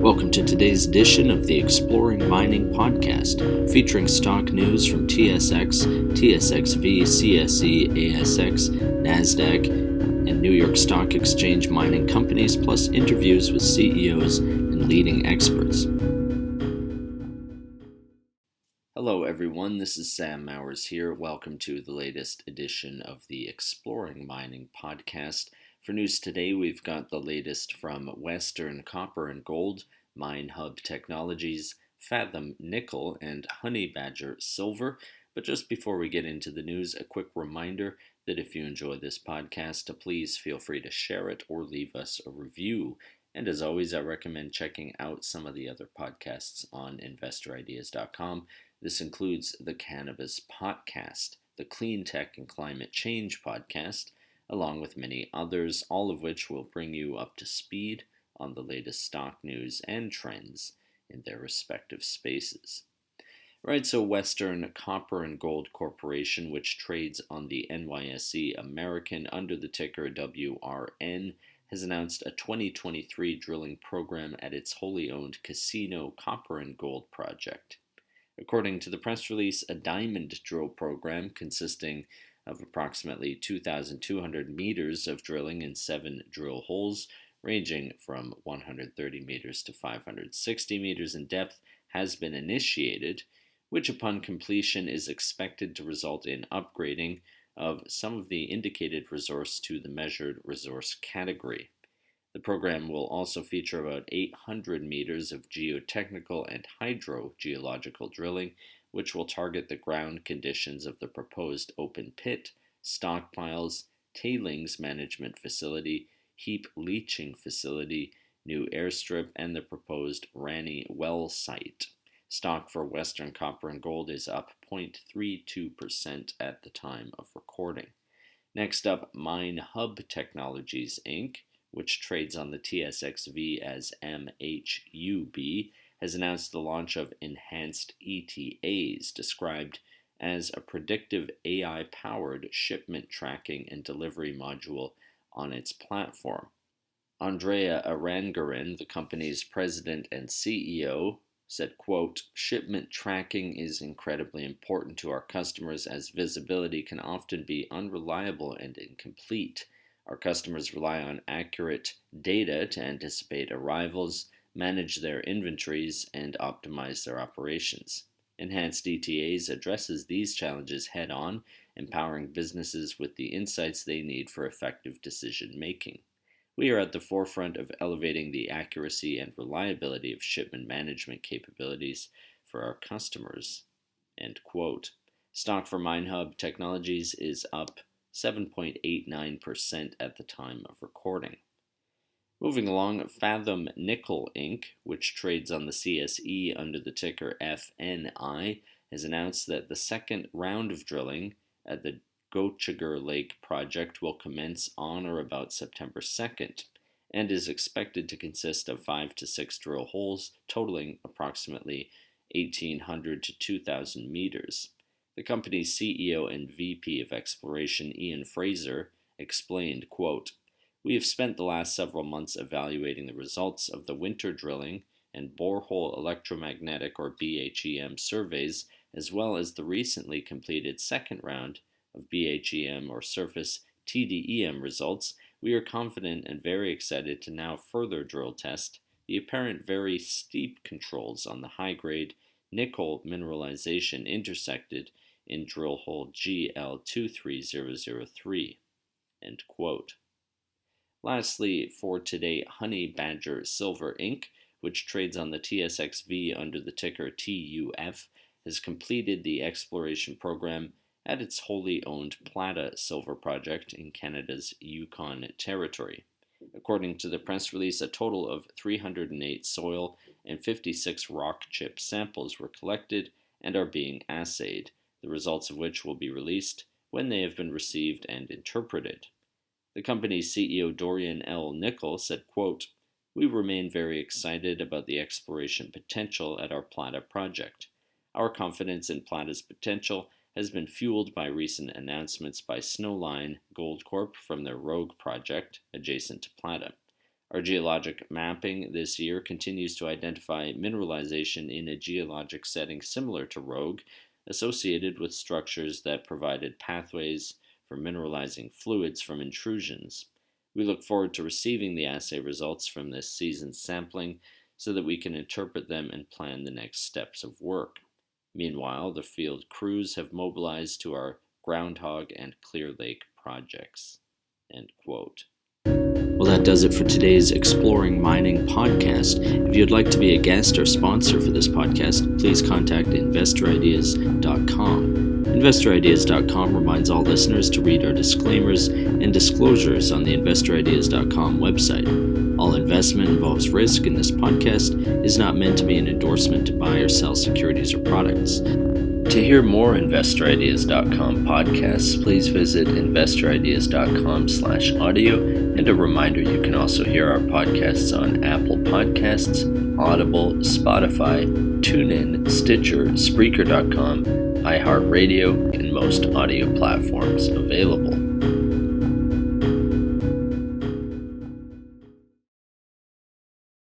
Welcome to today's edition of the Exploring Mining podcast, featuring stock news from TSX, TSXV, CSE, ASX, NASDAQ, and New York Stock Exchange mining companies, plus interviews with CEOs and leading experts. Hello everyone, this is Sam Mowers here. Welcome to the latest edition of the Exploring Mining podcast. For news today, we've got the latest from Western Copper and Gold, MHUB Technologies, Fathom Nickel, and Honey Badger Silver. But just before we get into the news, a quick reminder that if you enjoy this podcast, please feel free to share it or leave us a review. And as always, I recommend checking out some of the other podcasts on investorideas.com. This includes the Cannabis Podcast, the Clean Tech and Climate Change Podcast, along with many others, all of which will bring you up to speed on the latest stock news and trends in their respective spaces. Right, so Western Copper and Gold Corporation, which trades on the NYSEAmerican under the ticker WRN, has announced a 2023 drilling program at its wholly owned Casino Copper and Gold project. According to the press release, a diamond drill program consisting of approximately 2,200 meters of drilling in 7 drill holes, ranging from 130 meters to 560 meters in depth, has been initiated, which upon completion is expected to result in upgrading of some of the indicated resource to the measured resource category. The program will also feature about 800 meters of geotechnical and hydrogeological drilling, which will target the ground conditions of the proposed open pit, stockpiles, tailings management facility, heap leaching facility, new airstrip, and the proposed Rani well site. Stock for Western Copper and Gold is up 0.32% at the time of recording. Next up, MHUB Technologies, Inc., which trades on the TSXV as MHUB, has announced the launch of enhanced ETAs, described as a predictive AI-powered shipment tracking and delivery module on its platform. Andrea Aranguren, the company's president and CEO, said, quote, "Shipment tracking is incredibly important to our customers as visibility can often be unreliable and incomplete. Our customers rely on accurate data to anticipate arrivals, manage their inventories, and optimize their operations. Enhanced ETAs addresses these challenges head-on, empowering businesses with the insights they need for effective decision-making. We are at the forefront of elevating the accuracy and reliability of shipment management capabilities for our customers." End quote. Stock for MHUB Technologies is up 7.89% at the time of recording. Moving along, Fathom Nickel, Inc., which trades on the CSE under the ticker FNI, has announced that the second round of drilling at the Gochiger Lake project will commence on or about September 2nd, and is expected to consist of 5 to 6 drill holes, totaling approximately 1,800 to 2,000 meters. The company's CEO and VP of Exploration, Ian Fraser, explained, quote, "We have spent the last several months evaluating the results of the winter drilling and borehole electromagnetic or BHEM surveys, as well as the recently completed second round of BHEM or surface TDEM results. We are confident and very excited to now further drill test the apparent very steep controls on the high-grade nickel mineralization intersected in drill hole GL23003. End quote. Lastly, for today, Honey Badger Silver, Inc., which trades on the TSXV under the ticker TUF, has completed the exploration program at its wholly owned Plata Silver project in Canada's Yukon Territory. According to the press release, a total of 308 soil and 56 rock chip samples were collected and are being assayed, the results of which will be released when they have been received and interpreted. The company's CEO Dorian L. Nickel said, quote, "We remain very excited about the exploration potential at our Plata project. Our confidence in Plata's potential has been fueled by recent announcements by Snowline Gold Corp from their Rogue project adjacent to Plata. Our geologic mapping this year continues to identify mineralization in a geologic setting similar to Rogue, associated with structures that provided pathways for mineralizing fluids from intrusions. We look forward to receiving the assay results from this season's sampling so that we can interpret them and plan the next steps of work. Meanwhile, the field crews have mobilized to our Groundhog and Clear Lake projects. End quote. Well, that does it for today's Exploring Mining podcast. If you'd like to be a guest or sponsor for this podcast, please contact InvestorIdeas.com. InvestorIdeas.com reminds all listeners to read our disclaimers and disclosures on the InvestorIdeas.com website. All investment involves risk, and this podcast is not meant to be an endorsement to buy or sell securities or products. To hear more InvestorIdeas.com podcasts, please visit InvestorIdeas.com/audio, and a reminder you can also hear our podcasts on Apple Podcasts, Audible, Spotify, TuneIn, Stitcher, Spreaker.com, iHeartRadio, and most audio platforms available.